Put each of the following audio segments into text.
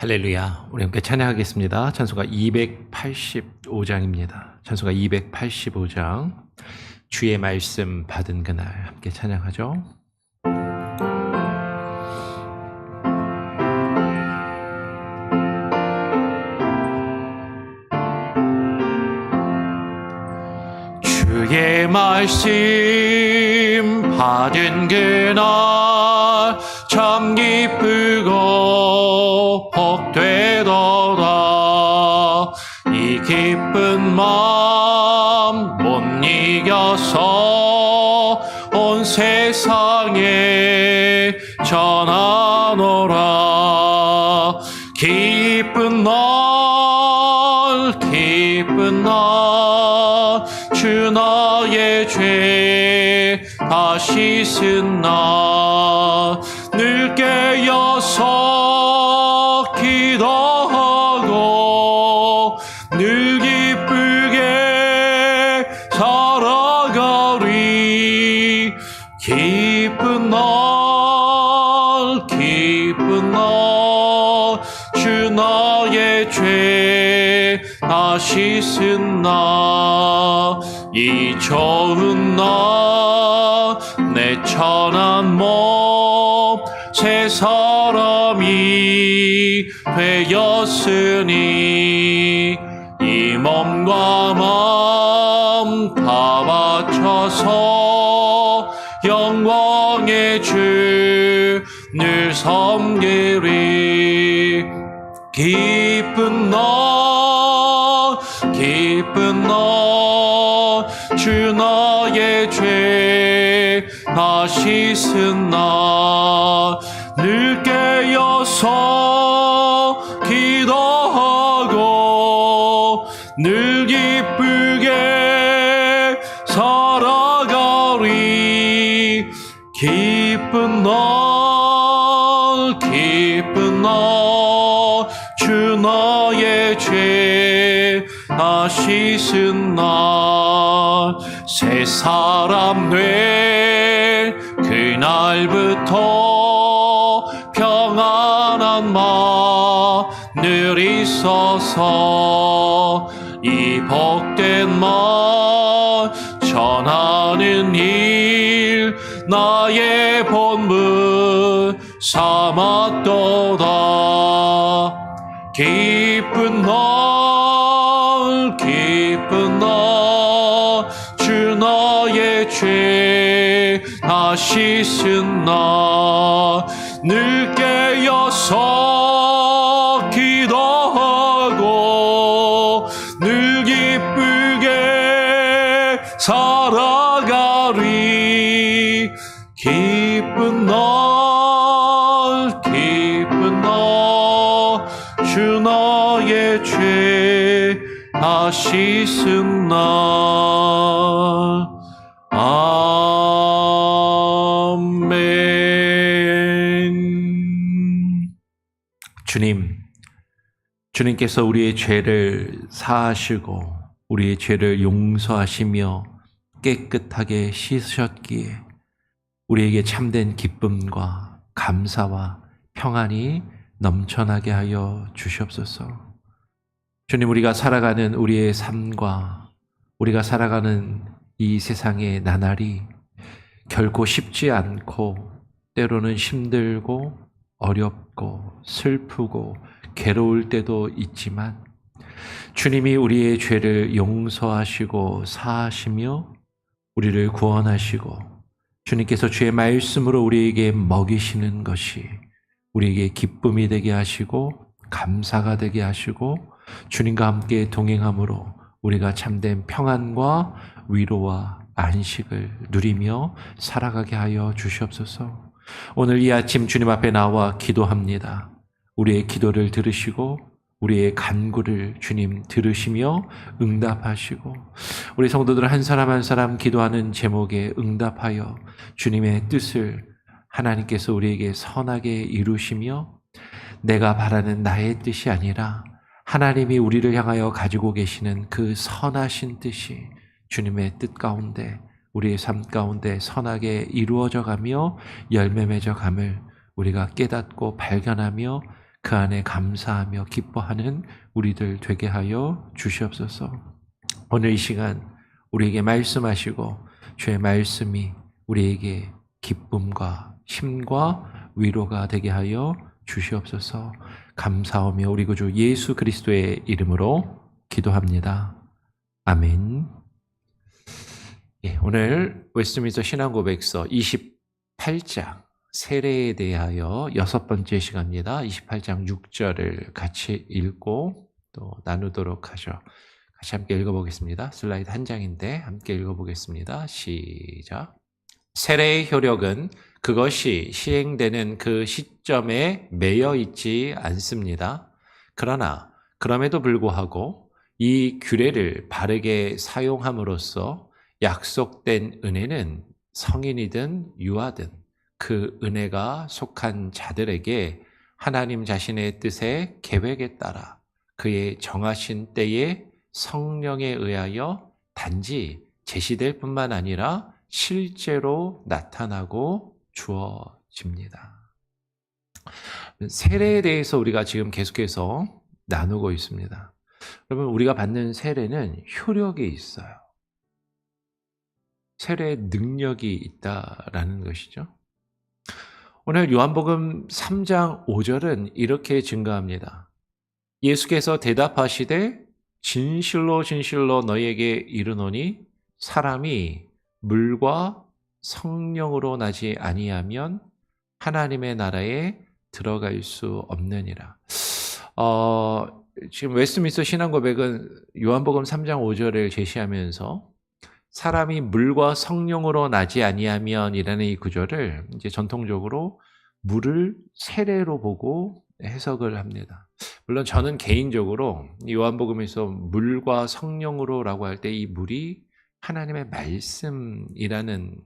할렐루야. 우리 함께 찬양하겠습니다. 찬송가 285장입니다. 찬송가 285장. 주의 말씀 받은 그날 함께 찬양하죠. 주의 말씀 받은 그날 참 기쁘고 복되더라. 이 기쁜 마음 못 이겨서 온 세상에 전하노라. 기쁜 날 주 나의 죄 다 씻은 날 늘 깨어서 기도하고 늘 기쁘게 살아가리. 기쁜 날 주 나의 죄 다 씻은 날 이 좋은 날 내 천한 몸 새 사람이 되었으니 이 몸과 마음 다 바쳐서 영광의 주 늘 섬기리. 기쁜 날 주 나의 죄 다 씻은 날 늘 깨어서 기도하고 늘 기쁘게 살아가리. 기쁜 날 주 나의 죄 다 씻은 날 새 사람 된 그날부터 평안한 마늘 있어서 이 복된 말 전하는 일 나의 본분 삼았도다. 기쁜 날 주 나의 죄 다 씻은 날 늘 깨어서 기도하고 늘 기쁘게 살아가리. 기쁜 날 주 나의 죄 다 씻은 날. 아멘. 주님께서 우리의 죄를 사하시고 우리의 죄를 용서하시며 깨끗하게 씻으셨기에 우리에게 참된 기쁨과 감사와 평안이 넘쳐나게 하여 주시옵소서. 주님, 우리가 살아가는 우리의 삶과 우리가 살아가는 이 세상의 나날이 결코 쉽지 않고 때로는 힘들고 어렵고 슬프고 괴로울 때도 있지만 주님이 우리의 죄를 용서하시고 사하시며 우리를 구원하시고 주님께서 주의 말씀으로 우리에게 먹이시는 것이 우리에게 기쁨이 되게 하시고 감사가 되게 하시고 주님과 함께 동행함으로 우리가 참된 평안과 위로와 안식을 누리며 살아가게 하여 주시옵소서. 오늘 이 아침 주님 앞에 나와 기도합니다. 우리의 기도를 들으시고 우리의 간구를 주님 들으시며 응답하시고 우리 성도들 한 사람 한 사람 기도하는 제목에 응답하여 주님의 뜻을 하나님께서 우리에게 선하게 이루시며 내가 바라는 나의 뜻이 아니라 하나님이 우리를 향하여 가지고 계시는 그 선하신 뜻이 주님의 뜻 가운데 우리의 삶 가운데 선하게 이루어져 가며 열매 맺어 감을 우리가 깨닫고 발견하며 그 안에 감사하며 기뻐하는 우리들 되게 하여 주시옵소서. 오늘 이 시간 우리에게 말씀하시고 주의 말씀이 우리에게 기쁨과 힘과 위로가 되게 하여 주시옵소서. 감사하며 우리 구주 예수 그리스도의 이름으로 기도합니다. 아멘. 예, 오늘 웨스트민스터 신앙고백서 28장 세례에 대하여 6번째 시간입니다. 28장 6절을 같이 읽고 또 나누도록 하죠. 같이 함께 읽어보겠습니다. 슬라이드 한 장인데 함께 읽어보겠습니다. 시작. 세례의 효력은 그것이 시행되는 그 시점에 매여 있지 않습니다. 그러나 그럼에도 불구하고 이 규례를 바르게 사용함으로써 약속된 은혜는 성인이든 유아든 그 은혜가 속한 자들에게 하나님 자신의 뜻의 계획에 따라 그의 정하신 때에 성령에 의하여 단지 제시될 뿐만 아니라 실제로 나타나고 주어집니다. 세례에 대해서 우리가 지금 계속해서 나누고 있습니다. 여러분, 우리가 받는 세례는 효력이 있어요. 세례의 능력이 있다라는 것이죠. 오늘 요한복음 3장 5절은 이렇게 증거합니다. 예수께서 대답하시되 진실로 진실로 너희에게 이르노니 사람이 물과 성령으로 나지 아니하면 하나님의 나라에 들어갈 수 없느니라. 지금 웨스트민스터 신앙고백은 요한복음 3장 5절을 제시하면서 사람이 물과 성령으로 나지 아니하면 이라는 이 구절을 이제 전통적으로 물을 세례로 보고 해석을 합니다. 물론 저는 개인적으로 요한복음에서 물과 성령으로라고 할 때 이 물이 하나님의 말씀이라는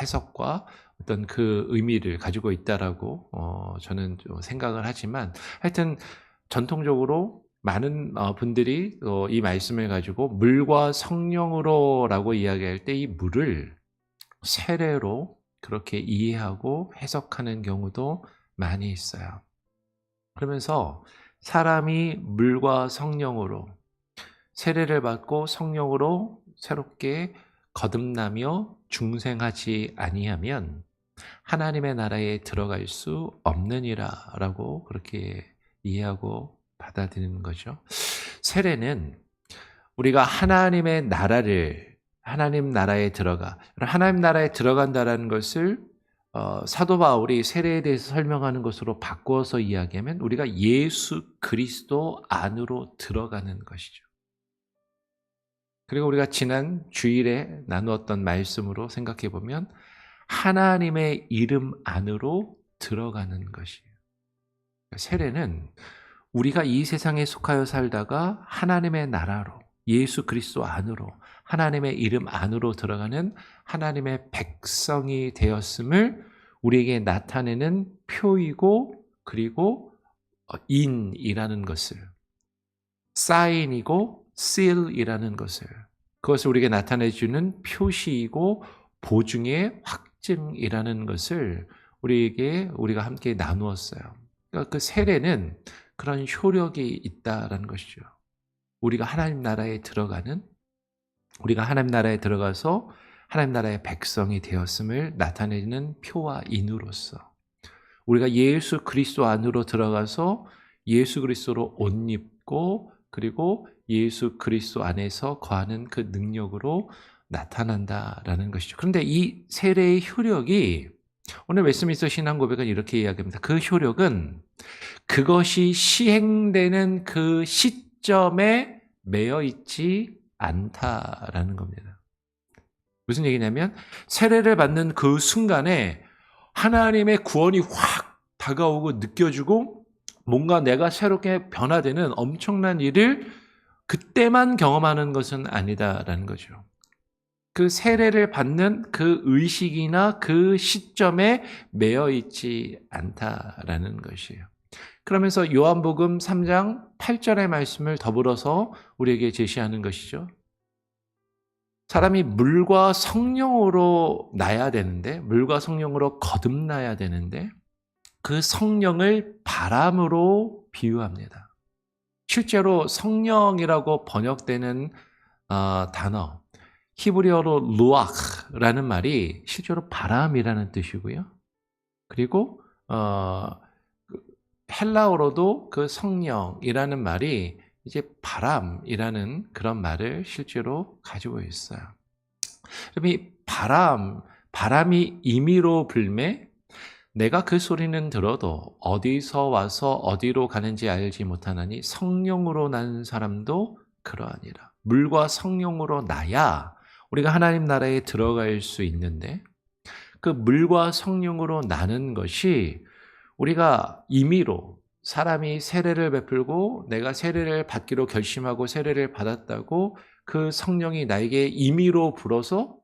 해석과 어떤 그 의미를 가지고 있다라고 저는 좀 생각을 하지만 하여튼 전통적으로 많은 분들이 이 말씀을 가지고 물과 성령으로라고 이야기할 때 이 물을 세례로 그렇게 이해하고 해석하는 경우도 많이 있어요. 그러면서 사람이 물과 성령으로 세례를 받고 성령으로 새롭게 거듭나며 중생하지 아니하면 하나님의 나라에 들어갈 수 없느니라라고 그렇게 이해하고 받아들이는 거죠. 세례는 우리가 하나님 나라에 하나님 나라에 들어간다라는 것을 사도 바울이 세례에 대해서 설명하는 것으로 바꾸어서 이야기하면 우리가 예수 그리스도 안으로 들어가는 것이죠. 그리고 우리가 지난 주일에 나누었던 말씀으로 생각해 보면 하나님의 이름 안으로 들어가는 것이에요. 세례는 우리가 이 세상에 속하여 살다가 하나님의 나라로 예수 그리스도 안으로 하나님의 이름 안으로 들어가는 하나님의 백성이 되었음을 우리에게 나타내는 표이고 그리고 인이라는 것을 사인이고 seal이라는 것을 그것을 우리에게 나타내주는 표시이고 보증의 확증이라는 것을 우리가 함께 나누었어요. 그러니까 그 세례는 그런 효력이 있다라는 것이죠. 우리가 하나님 나라에 들어가서 하나님 나라의 백성이 되었음을 나타내는 표와 인으로서 우리가 예수 그리스도 안으로 들어가서 예수 그리스도로 옷 입고 그리고 예수 그리스도 안에서 거하는 그 능력으로 나타난다라는 것이죠. 그런데 이 세례의 효력이 오늘 웨스트민스터 신앙고백은 이렇게 이야기합니다. 그 효력은 그것이 시행되는 그 시점에 매여 있지 않다라는 겁니다. 무슨 얘기냐면 세례를 받는 그 순간에 하나님의 구원이 확 다가오고 느껴지고 뭔가 내가 새롭게 변화되는 엄청난 일을 그때만 경험하는 것은 아니다라는 거죠. 그 세례를 받는 그 의식이나 그 시점에 매여 있지 않다라는 것이에요. 그러면서 요한복음 3장 8절의 말씀을 더불어서 우리에게 제시하는 것이죠. 사람이 물과 성령으로 나야 되는데, 물과 성령으로 거듭나야 되는데, 그 성령을 바람으로 비유합니다. 실제로 성령이라고 번역되는 단어, 히브리어로 루아흐라는 말이 실제로 바람이라는 뜻이고요. 그리고 헬라어로도 그 성령이라는 말이 이제 바람이라는 그런 말을 실제로 가지고 있어요. 그럼 이 바람이 임의로 불매, 내가 그 소리는 들어도 어디서 와서 어디로 가는지 알지 못하나니 성령으로 난 사람도 그러하니라. 물과 성령으로 나야 우리가 하나님 나라에 들어갈 수 있는데, 그 물과 성령으로 나는 것이 우리가 임의로 사람이 세례를 베풀고 내가 세례를 받기로 결심하고 세례를 받았다고 그 성령이 나에게 임의로 불어서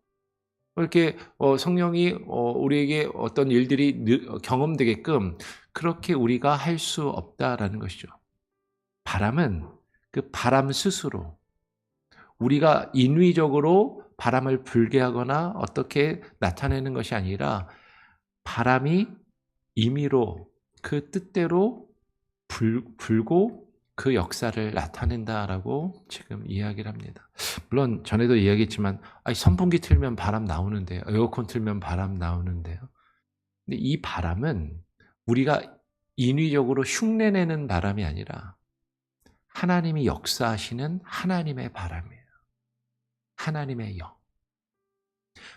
이렇게 성령이 우리에게 어떤 일들이 경험되게끔 그렇게 우리가 할 수 없다라는 것이죠. 바람은 그 바람 스스로 우리가 인위적으로 바람을 불게 하거나 어떻게 나타내는 것이 아니라 바람이 임의로 그 뜻대로 불고 그 역사를 나타낸다라고 지금 이야기를 합니다. 물론 전에도 이야기했지만 선풍기 틀면 바람 나오는데요. 에어컨 틀면 바람 나오는데요. 근데 이 바람은 우리가 인위적으로 흉내내는 바람이 아니라 하나님이 역사하시는 하나님의 바람이에요. 하나님의 영.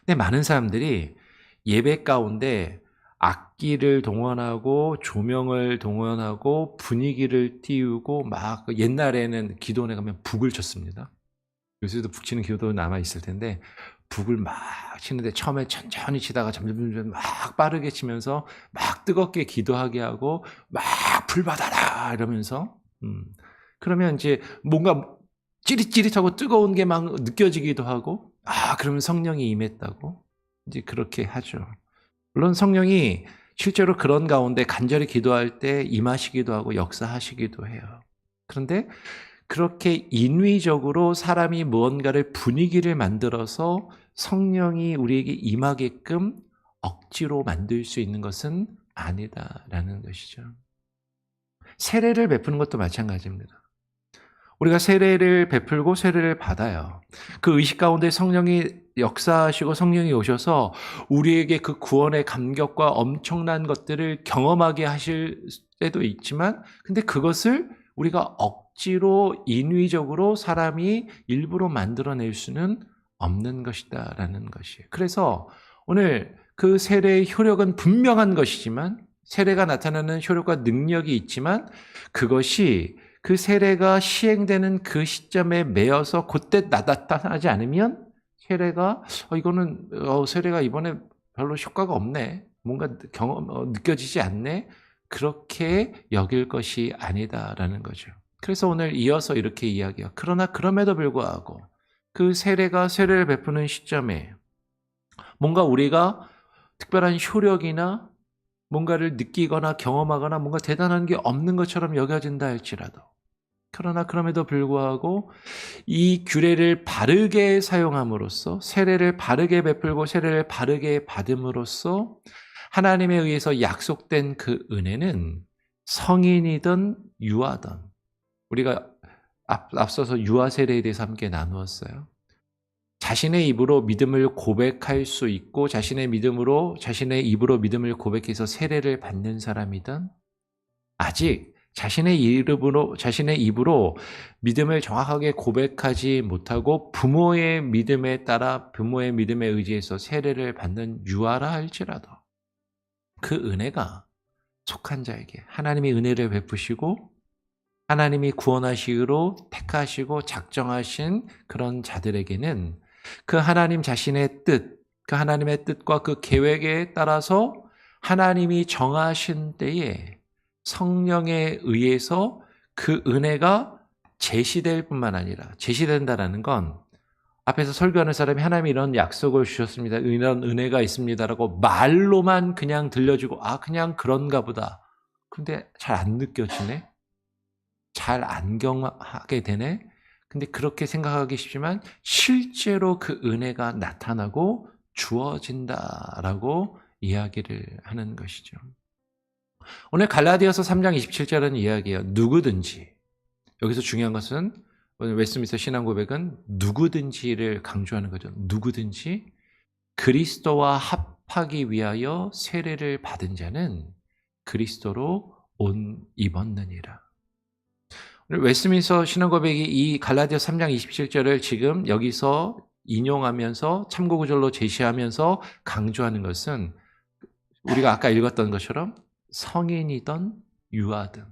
근데 많은 사람들이 예배 가운데 악기를 동원하고 조명을 동원하고 분위기를 띄우고 막 옛날에는 기도원에 가면 북을 쳤습니다. 요새도 북 치는 기도도 남아있을 텐데 북을 막 치는데 처음에 천천히 치다가 점점 막 빠르게 치면서 막 뜨겁게 기도하게 하고 막 불 받아라 이러면서 그러면 이제 뭔가 찌릿찌릿하고 뜨거운 게 막 느껴지기도 하고 그러면 성령이 임했다고 이제 그렇게 하죠. 물론 성령이 실제로 그런 가운데 간절히 기도할 때 임하시기도 하고 역사하시기도 해요. 그런데 그렇게 인위적으로 사람이 무언가를 분위기를 만들어서 성령이 우리에게 임하게끔 억지로 만들 수 있는 것은 아니다라는 것이죠. 세례를 베푸는 것도 마찬가지입니다. 우리가 세례를 베풀고 세례를 받아요. 그 의식 가운데 성령이 역사하시고 성령이 오셔서 우리에게 그 구원의 감격과 엄청난 것들을 경험하게 하실 때도 있지만, 근데 그것을 우리가 억지로 인위적으로 사람이 일부러 만들어낼 수는 없는 것이다라는 것이에요. 그래서 오늘 그 세례의 효력은 분명한 것이지만, 세례가 나타나는 효력과 능력이 있지만, 그것이 그 세례가 시행되는 그 시점에 매여서 그때 나타나지 않으면 세례가 세례가 이번에 별로 효과가 없네, 뭔가 느껴지지 않네, 그렇게 여길 것이 아니다라는 거죠. 그래서 오늘 이어서 이렇게 이야기해요. 그러나 그럼에도 불구하고 그 세례를 베푸는 시점에 뭔가 우리가 특별한 효력이나 뭔가를 느끼거나 경험하거나 뭔가 대단한 게 없는 것처럼 여겨진다 할지라도, 그러나 그럼에도 불구하고 이 규례를 바르게 사용함으로써, 세례를 바르게 베풀고 세례를 바르게 받음으로써 하나님에 의해서 약속된 그 은혜는 성인이든 유아든, 우리가 앞서서 유아 세례에 대해서 함께 나누었어요. 자신의 입으로 믿음을 고백할 수 있고 자신의 입으로 믿음을 고백해서 세례를 받는 사람이든, 아직 자신의 입으로 믿음을 정확하게 고백하지 못하고 부모의 믿음에 따라 부모의 믿음에 의지해서 세례를 받는 유아라 할지라도 그 은혜가 속한 자에게 하나님이 은혜를 베푸시고 하나님이 구원하시기로 택하시고 작정하신 그런 자들에게는 그 하나님 자신의 뜻, 그 하나님의 뜻과 그 계획에 따라서 하나님이 정하신 때에 성령에 의해서 그 은혜가 제시될 뿐만 아니라, 제시된다라는 건 앞에서 설교하는 사람이 하나님이 이런 약속을 주셨습니다, 이런 은혜가 있습니다라고 말로만 그냥 들려주고 그냥 그런가 보다, 근데 잘 안 느껴지네, 잘 안 경험하게 되네, 근데 그렇게 생각하기 쉽지만 실제로 그 은혜가 나타나고 주어진다라고 이야기를 하는 것이죠. 오늘 갈라디아서 3장 27절은 이야기해요. 누구든지. 여기서 중요한 것은 오늘 웨스트민스터 신앙 고백은 누구든지를 강조하는 거죠. 누구든지 그리스도와 합하기 위하여 세례를 받은 자는 그리스도로 옷 입었느니라. 오늘 웨스트민스터 신앙 고백이 이 갈라디아 3장 27절을 지금 여기서 인용하면서 참고구절로 제시하면서 강조하는 것은 우리가 아까 읽었던 것처럼 성인이든 유아든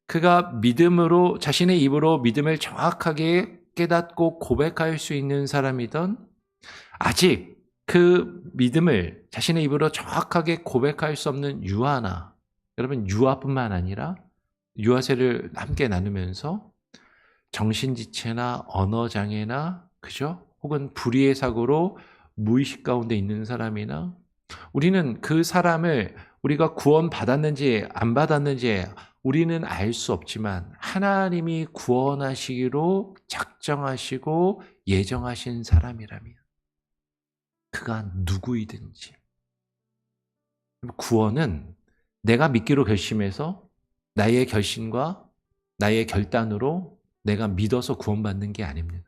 그가 믿음으로 자신의 입으로 믿음을 정확하게 깨닫고 고백할 수 있는 사람이든 아직 그 믿음을 자신의 입으로 정확하게 고백할 수 없는 유아나 여러분 유아뿐만 아니라 유아세를 함께 나누면서 정신지체나 언어장애나 그죠? 혹은 불의의 사고로 무의식 가운데 있는 사람이나 우리는 그 사람을 우리가 구원받았는지 안 받았는지 우리는 알 수 없지만 하나님이 구원하시기로 작정하시고 예정하신 사람이라면 그가 누구이든지 구원은 내가 믿기로 결심해서 나의 결심과 나의 결단으로 내가 믿어서 구원받는 게 아닙니다.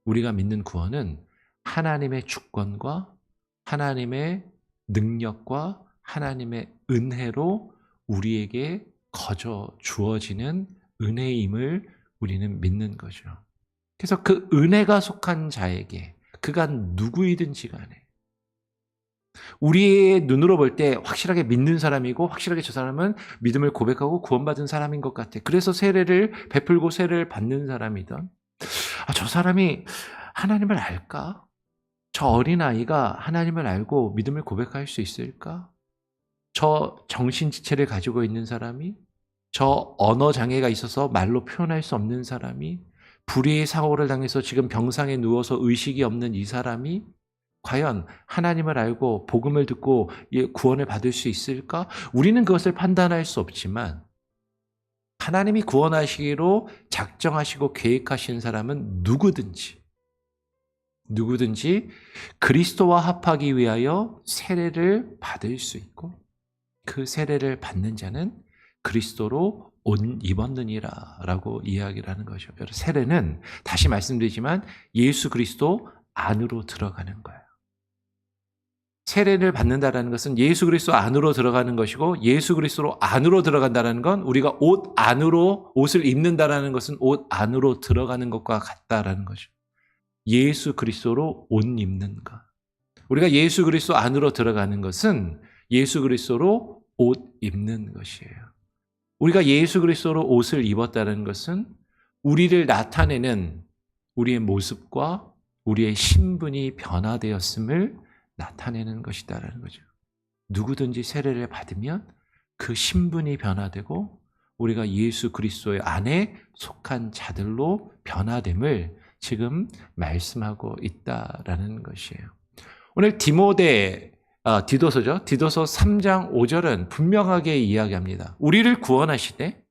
우리가 믿는 구원은 하나님의 주권과 하나님의 능력과 하나님의 은혜로 우리에게 거저 주어지는 은혜임을 우리는 믿는 거죠. 그래서 그 은혜가 속한 자에게 그가 누구이든지 간에 우리의 눈으로 볼 때 확실하게 믿는 사람이고 확실하게 저 사람은 믿음을 고백하고 구원받은 사람인 것 같아. 그래서 세례를 베풀고 세례를 받는 사람이든 저 사람이 하나님을 알까? 저 어린아이가 하나님을 알고 믿음을 고백할 수 있을까? 저 정신지체를 가지고 있는 사람이 저 언어장애가 있어서 말로 표현할 수 없는 사람이 불의의 사고를 당해서 지금 병상에 누워서 의식이 없는 이 사람이 과연 하나님을 알고 복음을 듣고 구원을 받을 수 있을까? 우리는 그것을 판단할 수 없지만 하나님이 구원하시기로 작정하시고 계획하신 사람은 누구든지 그리스도와 합하기 위하여 세례를 받을 수 있고 그 세례를 받는 자는 그리스도로 옷 입었느니라 라고 이야기를 하는 거죠. 세례는 다시 말씀드리지만 예수 그리스도 안으로 들어가는 거예요. 세례를 받는다는 것은 예수 그리스도 안으로 들어가는 것이고 예수 그리스도로 안으로 들어간다는 건 우리가 옷을 입는다는 것은 옷 안으로 들어가는 것과 같다라는 거죠. 예수 그리스도로 옷 입는 것. 우리가 예수 그리스도 안으로 들어가는 것은 예수 그리스도로 옷 입는 것이에요. 우리가 예수 그리스도로 옷을 입었다는 것은 우리를 나타내는 우리의 모습과 우리의 신분이 변화되었음을 나타내는 것이다라는 거죠. 누구든지 세례를 받으면 그 신분이 변화되고 우리가 예수 그리스도의 안에 속한 자들로 변화됨을 지금 말씀하고 있다라는 것이에요. 오늘 디도서죠. 디도서 3장 5절은 분명하게 이야기합니다. 우리를 구원하시되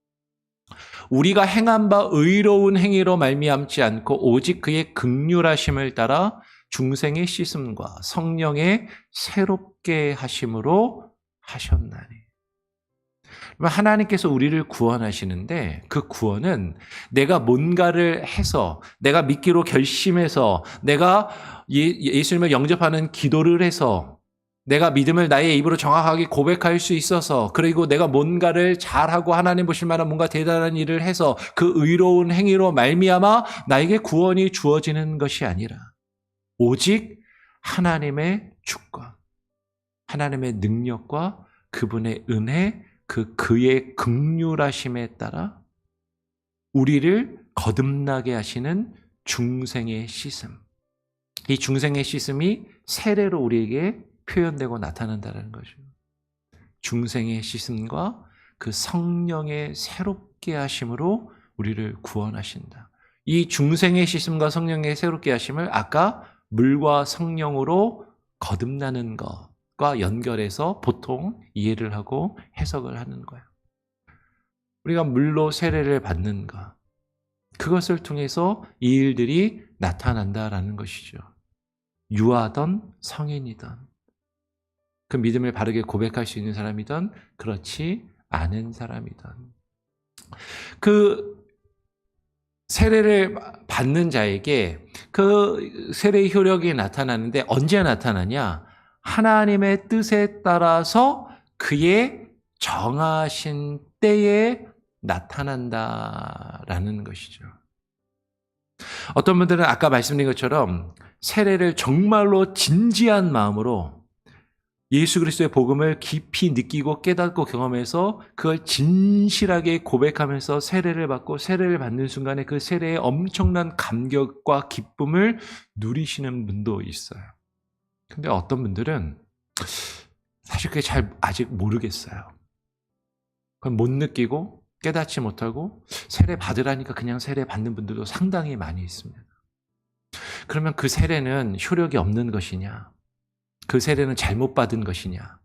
우리가 행한 바 의로운 행위로 말미암지 않고 오직 그의 긍휼하심을 따라 중생의 씻음과 성령의 새롭게 하심으로 하셨나니. 하나님께서 우리를 구원하시는데 그 구원은 내가 뭔가를 해서 내가 믿기로 결심해서 내가 예수님을 영접하는 기도를 해서 내가 믿음을 나의 입으로 정확하게 고백할 수 있어서 그리고 내가 뭔가를 잘하고 하나님 보실 만한 뭔가 대단한 일을 해서 그 의로운 행위로 말미암아 나에게 구원이 주어지는 것이 아니라 오직 하나님의 주권, 하나님의 능력과 그분의 은혜, 그의 긍휼하심에 따라 우리를 거듭나게 하시는 중생의 씻음. 이 중생의 씻음이 세례로 우리에게 표현되고 나타난다는 거죠. 중생의 씻음과 그 성령의 새롭게 하심으로 우리를 구원하신다. 이 중생의 씻음과 성령의 새롭게 하심을 아까 물과 성령으로 거듭나는 것과 연결해서 보통 이해를 하고 해석을 하는 거예요. 우리가 물로 세례를 받는 것, 그것을 통해서 이 일들이 나타난다라는 것이죠. 유아든 성인이든 그 믿음을 바르게 고백할 수 있는 사람이든 그렇지 않은 사람이든 그 세례를 받는 자에게 그 세례의 효력이 나타나는데 언제 나타나냐? 하나님의 뜻에 따라서 그의 정하신 때에 나타난다라는 것이죠. 어떤 분들은 아까 말씀드린 것처럼 세례를 정말로 진지한 마음으로 예수 그리스도의 복음을 깊이 느끼고 깨닫고 경험해서 그걸 진실하게 고백하면서 세례를 받고 세례를 받는 순간에 그 세례의 엄청난 감격과 기쁨을 누리시는 분도 있어요. 근데 어떤 분들은 사실 그게 잘 아직 모르겠어요. 그걸 못 느끼고 깨닫지 못하고 세례 받으라니까 그냥 세례 받는 분들도 상당히 많이 있습니다. 그러면 그 세례는 효력이 없는 것이냐? 그 세례는 잘못 받은 것이냐?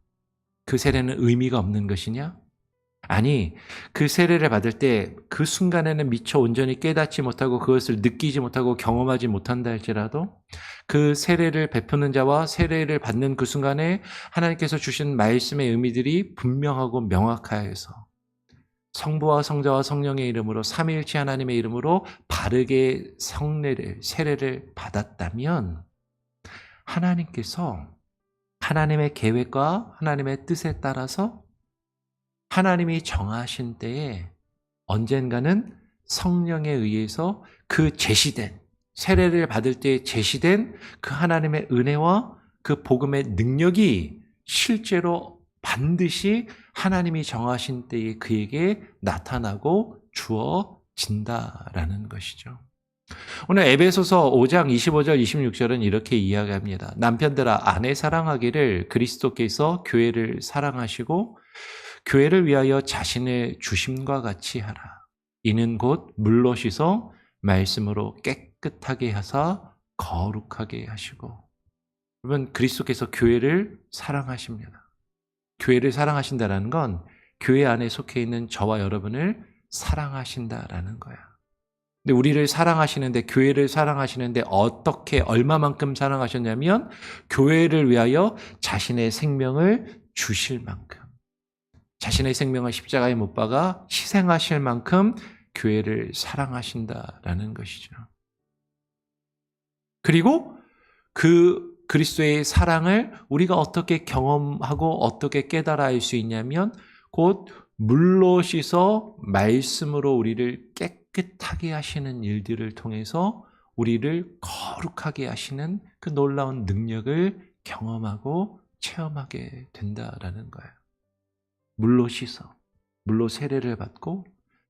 그 세례는 의미가 없는 것이냐? 아니, 그 세례를 받을 때 그 순간에는 미처 온전히 깨닫지 못하고 그것을 느끼지 못하고 경험하지 못한다 할지라도 그 세례를 베푸는 자와 세례를 받는 그 순간에 하나님께서 주신 말씀의 의미들이 분명하고 명확하여서 성부와 성자와 성령의 이름으로 삼위일체 하나님의 이름으로 바르게 세례를 받았다면 하나님께서 하나님의 계획과 하나님의 뜻에 따라서 하나님이 정하신 때에 언젠가는 성령에 의해서 그 제시된 세례를 받을 때 제시된 그 하나님의 은혜와 그 복음의 능력이 실제로 반드시 하나님이 정하신 때에 그에게 나타나고 주어진다라는 것이죠. 오늘 에베소서 5장 25절 26절은 이렇게 이야기합니다. 남편들아 아내 사랑하기를 그리스도께서 교회를 사랑하시고 교회를 위하여 자신의 주심과 같이 하라. 이는 곧 물로 씻어 말씀으로 깨끗하게 하사 거룩하게 하시고. 여러분 그리스도께서 교회를 사랑하십니다. 교회를 사랑하신다는 건 교회 안에 속해 있는 저와 여러분을 사랑하신다라는 거야. 근데 우리를 사랑하시는데 교회를 사랑하시는데 어떻게 얼마만큼 사랑하셨냐면 교회를 위하여 자신의 생명을 주실 만큼 자신의 생명을 십자가에 못 박아 희생하실 만큼 교회를 사랑하신다라는 것이죠. 그리고 그 그리스도의 사랑을 우리가 어떻게 경험하고 어떻게 깨달아 알 수 있냐면 곧 물로 씻어 말씀으로 우리를 깨끗하게 하시는 일들을 통해서 우리를 거룩하게 하시는 그 놀라운 능력을 경험하고 체험하게 된다라는 거예요. 물로 씻어, 물로 세례를 받고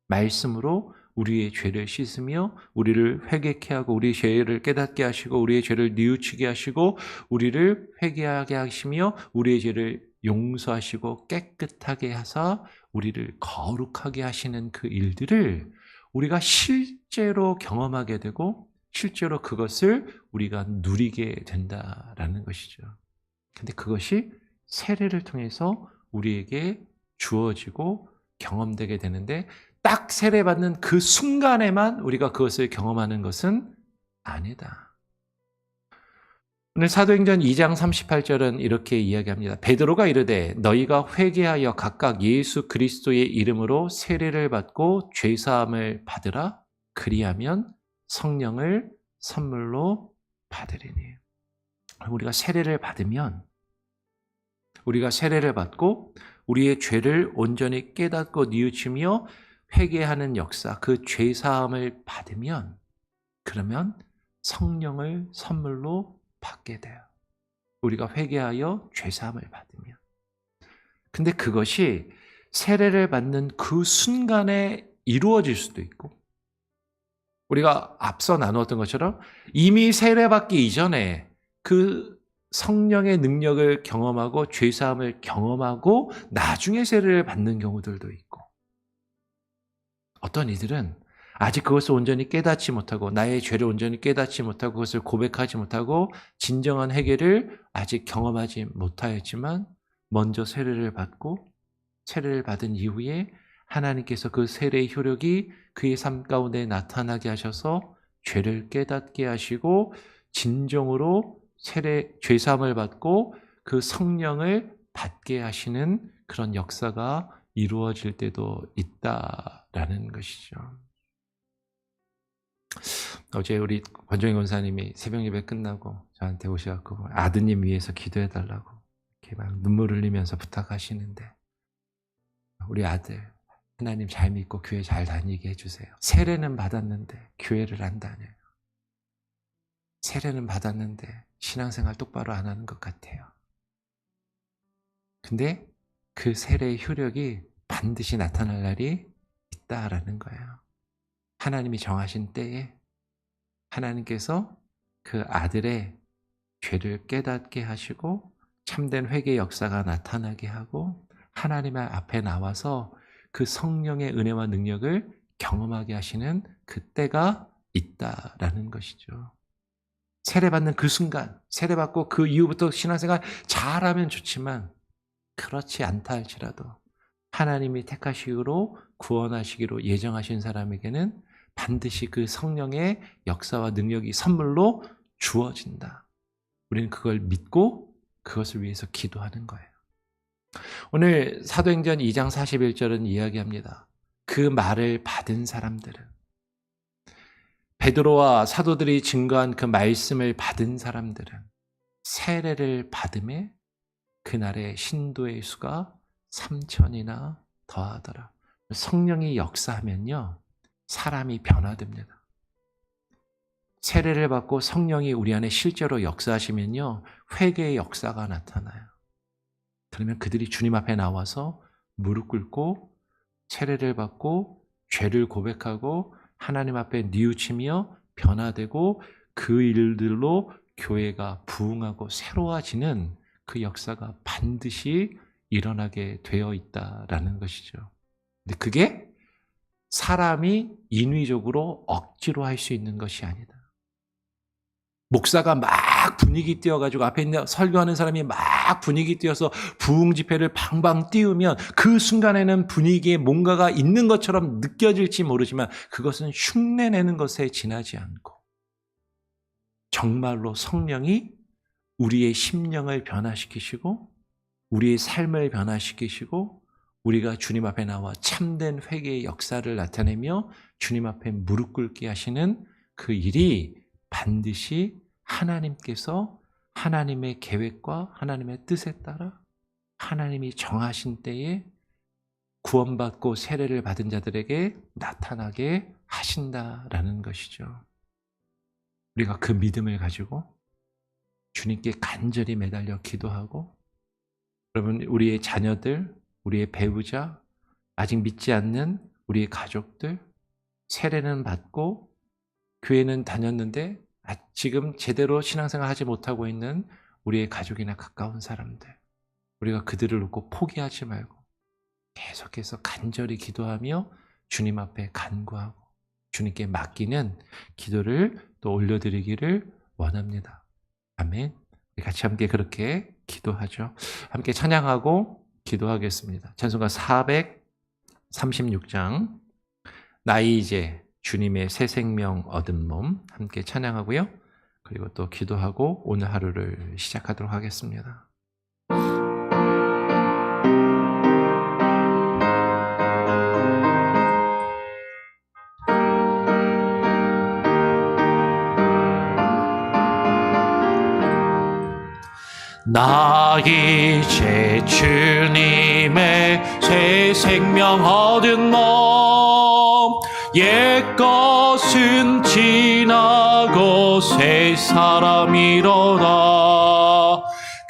말씀으로 우리의 죄를 씻으며 우리를 회개케 하고 우리의 죄를 깨닫게 하시고 우리의 죄를 뉘우치게 하시고 우리를 회개하게 하시며 우리의 죄를 용서하시고 깨끗하게 하사 우리를 거룩하게 하시는 그 일들을 우리가 실제로 경험하게 되고 실제로 그것을 우리가 누리게 된다라는 것이죠. 근데 그것이 세례를 통해서 우리에게 주어지고 경험되게 되는데 딱 세례받는 그 순간에만 우리가 그것을 경험하는 것은 아니다. 오늘 사도행전 2장 38절은 이렇게 이야기합니다. 베드로가 이르되 너희가 회개하여 각각 예수 그리스도의 이름으로 세례를 받고 죄사함을 받으라. 그리하면 성령을 선물로 받으리니. 우리가 세례를 받고 우리의 죄를 온전히 깨닫고 뉘우치며 회개하는 역사, 그 죄사함을 받으면 그러면 성령을 선물로 받게 돼요. 우리가 회개하여 죄사함을 받으면. 근데 그것이 세례를 받는 그 순간에 이루어질 수도 있고 우리가 앞서 나누었던 것처럼 이미 세례받기 이전에 그 성령의 능력을 경험하고 죄사함을 경험하고 나중에 세례를 받는 경우들도 있고 어떤 이들은 아직 그것을 온전히 깨닫지 못하고 나의 죄를 온전히 깨닫지 못하고 그것을 고백하지 못하고 진정한 회개를 아직 경험하지 못하였지만 먼저 세례를 받고 세례를 받은 이후에 하나님께서 그 세례의 효력이 그의 삶 가운데 나타나게 하셔서 죄를 깨닫게 하시고 진정으로 죄사함을 받고 그 성령을 받게 하시는 그런 역사가 이루어질 때도 있다라는 것이죠. 어제 우리 권정희 권사님이 새벽 예배 끝나고 저한테 오셔갖고 아드님 위해서 기도해달라고 이렇게 막 눈물 흘리면서 부탁하시는데, 우리 아들 하나님 잘 믿고 교회 잘 다니게 해주세요. 세례는 받았는데 교회를 안 다녀요. 세례는 받았는데 신앙생활 똑바로 안 하는 것 같아요. 근데 그 세례의 효력이 반드시 나타날 날이 있다라는 거예요. 하나님이 정하신 때에 하나님께서 그 아들의 죄를 깨닫게 하시고 참된 회개의 역사가 나타나게 하고 하나님 앞에 나와서 그 성령의 은혜와 능력을 경험하게 하시는 그 때가 있다라는 것이죠. 세례받는 그 순간, 세례받고 그 이후부터 신앙생활 잘하면 좋지만 그렇지 않다 할지라도 하나님이 택하시기로 구원하시기로 예정하신 사람에게는 반드시 그 성령의 역사와 능력이 선물로 주어진다. 우리는 그걸 믿고 그것을 위해서 기도하는 거예요. 오늘 사도행전 2장 41절은 이야기합니다. 그 말을 받은 사람들은, 베드로와 사도들이 증거한 그 말씀을 받은 사람들은 세례를 받음에 그날의 신도의 수가 3,000이나 더하더라. 성령이 역사하면요, 사람이 변화됩니다. 세례를 받고 성령이 우리 안에 실제로 역사하시면요, 회개의 역사가 나타나요. 그러면 그들이 주님 앞에 나와서 무릎 꿇고 세례를 받고 죄를 고백하고 하나님 앞에 뉘우치며 변화되고 그 일들로 교회가 부흥하고 새로워지는 그 역사가 반드시 일어나게 되어 있다라는 것이죠. 근데 그게 사람이 인위적으로 억지로 할 수 있는 것이 아니다. 목사가 막 분위기 띄워가지고 앞에 있는 설교하는 사람이 막 분위기 띄워서 부흥 집회를 방방 띄우면 그 순간에는 분위기에 뭔가가 있는 것처럼 느껴질지 모르지만 그것은 흉내내는 것에 지나지 않고 정말로 성령이 우리의 심령을 변화시키시고 우리의 삶을 변화시키시고 우리가 주님 앞에 나와 참된 회개의 역사를 나타내며 주님 앞에 무릎 꿇게 하시는 그 일이 반드시 하나님께서 하나님의 계획과 하나님의 뜻에 따라 하나님이 정하신 때에 구원받고 세례를 받은 자들에게 나타나게 하신다라는 것이죠. 우리가 그 믿음을 가지고 주님께 간절히 매달려 기도하고, 여러분, 우리의 자녀들, 우리의 배우자, 아직 믿지 않는 우리의 가족들, 세례는 받고 교회는 다녔는데 지금 제대로 신앙생활 하지 못하고 있는 우리의 가족이나 가까운 사람들, 우리가 그들을 놓고 포기하지 말고 계속해서 간절히 기도하며 주님 앞에 간구하고 주님께 맡기는 기도를 또 올려드리기를 원합니다. 아멘. 같이 함께 그렇게 기도하죠. 함께 찬양하고 기도하겠습니다. 찬송가 436장 나 이제 주님의 새 생명 얻은 몸 함께 찬양하고요. 그리고 또 기도하고 오늘 하루를 시작하도록 하겠습니다. 나 이제 주님의 새 생명 얻은 몸 옛것은 지나고 새 사람이로다.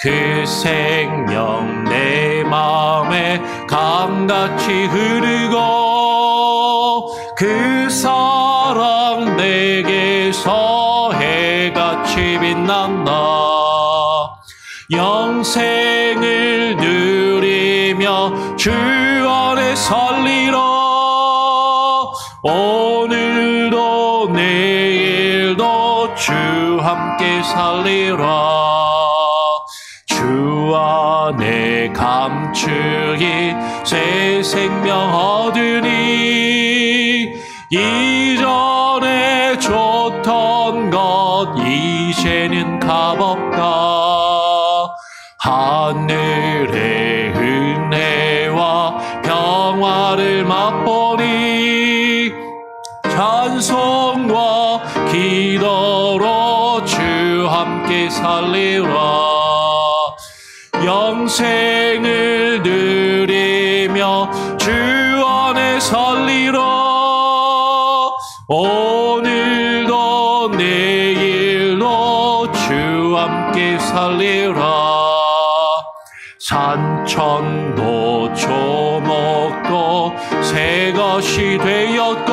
그 생명 내 마음에 강같이 흐르고 그 사랑 내게서 해같이 빛난다. 영생을 누리며 주 안에 살리라. 오늘도 내일도 주 함께 살리라. 주 안에 감추인 새 생명 얻으니 이전에 줬던 것 이제는 값없다. 하늘에 영생을 누리며 주 안에 살리라. 오늘도 내일도 주 함께 살리라. 산천도 조목도 새 것이 되었고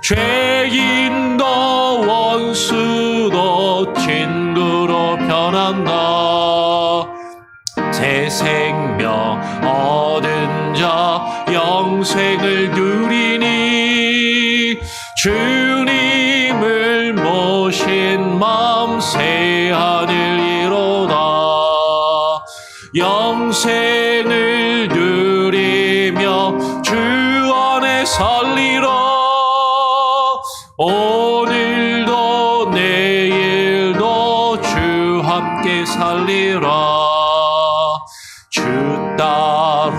죄인도 원수도 친구로 변한다. 새 생명 얻은 자 영생을 누리니 주님을 모신 마음 새 하늘이로다. 영생을 누리며 주 안에 살리라. 오늘도 내일도 주 함께 살리라. 주 따라가는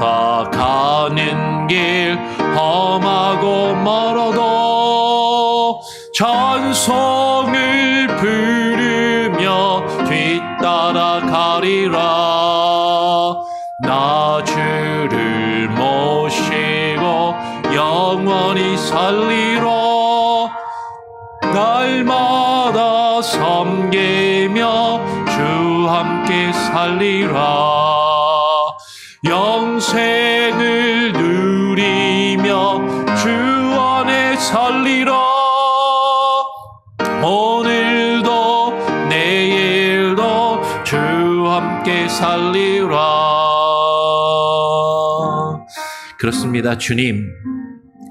길 험하고 멀어도 찬송을 부르며 뒤따라가리라. 나 주를 모시고 영원히 살리라. 날마다 섬기며 주 함께 살리라. 영생을 누리며 주 안에 살리라. 오늘도 내일도 주 함께 살리라. 그렇습니다. 주님,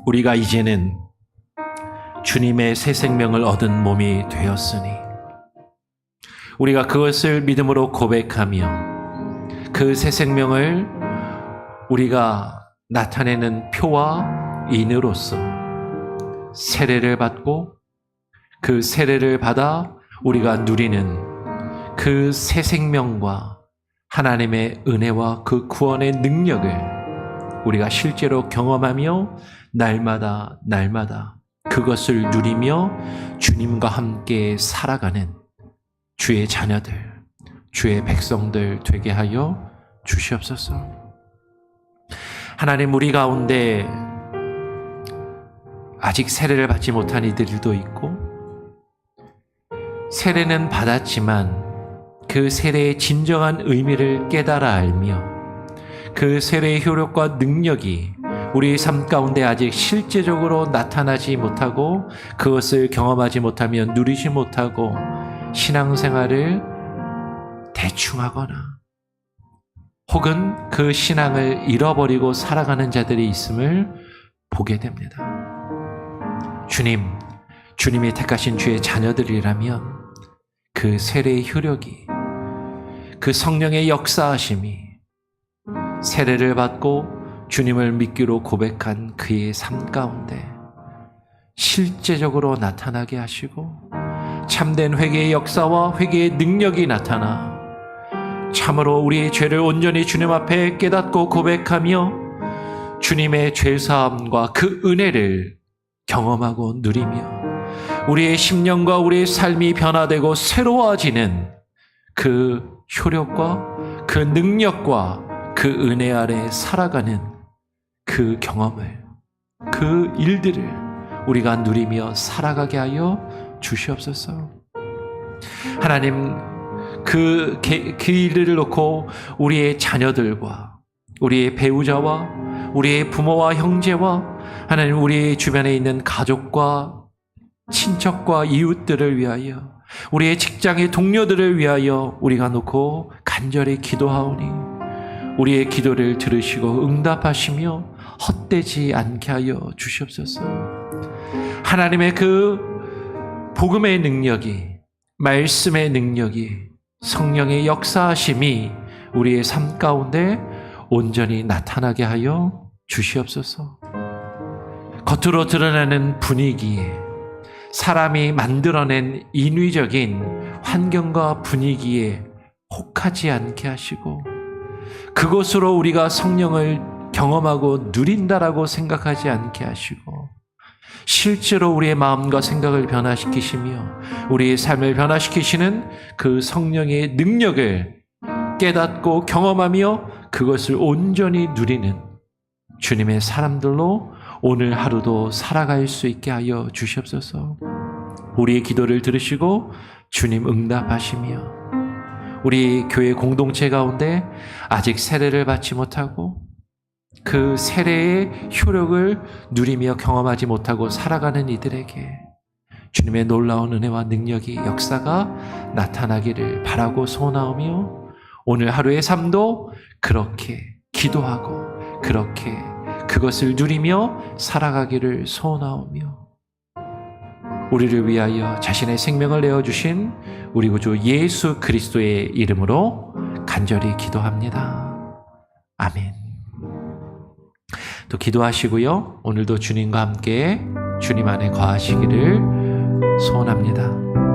우리가 이제는 주님의 새 생명을 얻은 몸이 되었으니 우리가 그것을 믿음으로 고백하며 그 새 생명을 우리가 나타내는 표와 인으로서 세례를 받고 그 세례를 받아 우리가 누리는 그 새 생명과 하나님의 은혜와 그 구원의 능력을 우리가 실제로 경험하며 날마다 그것을 누리며 주님과 함께 살아가는 주의 자녀들, 주의 백성들 되게 하여 주시옵소서. 하나님, 우리 가운데 아직 세례를 받지 못한 이들도 있고 세례는 받았지만 그 세례의 진정한 의미를 깨달아 알며 그 세례의 효력과 능력이 우리의 삶 가운데 아직 실제적으로 나타나지 못하고 그것을 경험하지 못하며 누리지 못하고 신앙생활을 대충 하거나 혹은 그 신앙을 잃어버리고 살아가는 자들이 있음을 보게 됩니다. 주님이 택하신 주의 자녀들이라면 그 세례의 효력이, 그 성령의 역사하심이 세례를 받고 주님을 믿기로 고백한 그의 삶 가운데 실제적으로 나타나게 하시고 참된 회개의 역사와 회개의 능력이 나타나 참으로 우리의 죄를 온전히 주님 앞에 깨닫고 고백하며 주님의 죄사함과 그 은혜를 경험하고 누리며 우리의 심령과 우리의 삶이 변화되고 새로워지는 그 효력과 그 능력과 그 은혜 아래 살아가는 그 경험을, 그 일들을 우리가 누리며 살아가게 하여 주시옵소서. 하나님, 그 일들을 놓고 우리의 자녀들과 우리의 배우자와 우리의 부모와 형제와 하나님, 우리 주변에 있는 가족과 친척과 이웃들을 위하여 우리의 직장의 동료들을 위하여 우리가 놓고 간절히 기도하오니 우리의 기도를 들으시고 응답하시며 헛되지 않게 하여 주시옵소서. 하나님의 그 복음의 능력이, 말씀의 능력이, 성령의 역사하심이 우리의 삶 가운데 온전히 나타나게 하여 주시옵소서. 겉으로 드러나는 분위기에, 사람이 만들어낸 인위적인 환경과 분위기에 혹하지 않게 하시고 그것으로 우리가 성령을 경험하고 누린다라고 생각하지 않게 하시고 실제로 우리의 마음과 생각을 변화시키시며 우리의 삶을 변화시키시는 그 성령의 능력을 깨닫고 경험하며 그것을 온전히 누리는 주님의 사람들로 오늘 하루도 살아갈 수 있게 하여 주시옵소서. 우리의 기도를 들으시고 주님 응답하시며 우리 교회 공동체 가운데 아직 세례를 받지 못하고 그 세례의 효력을 누리며 경험하지 못하고 살아가는 이들에게 주님의 놀라운 은혜와 능력이 역사가 나타나기를 바라고 소원하오며 오늘 하루의 삶도 그렇게 기도하고 그렇게 그것을 누리며 살아가기를 소원하오며 우리를 위하여 자신의 생명을 내어주신 우리 구주 예수 그리스도의 이름으로 간절히 기도합니다. 아멘. 또 기도하시고요. 오늘도 주님과 함께 주님 안에 거하시기를 소원합니다.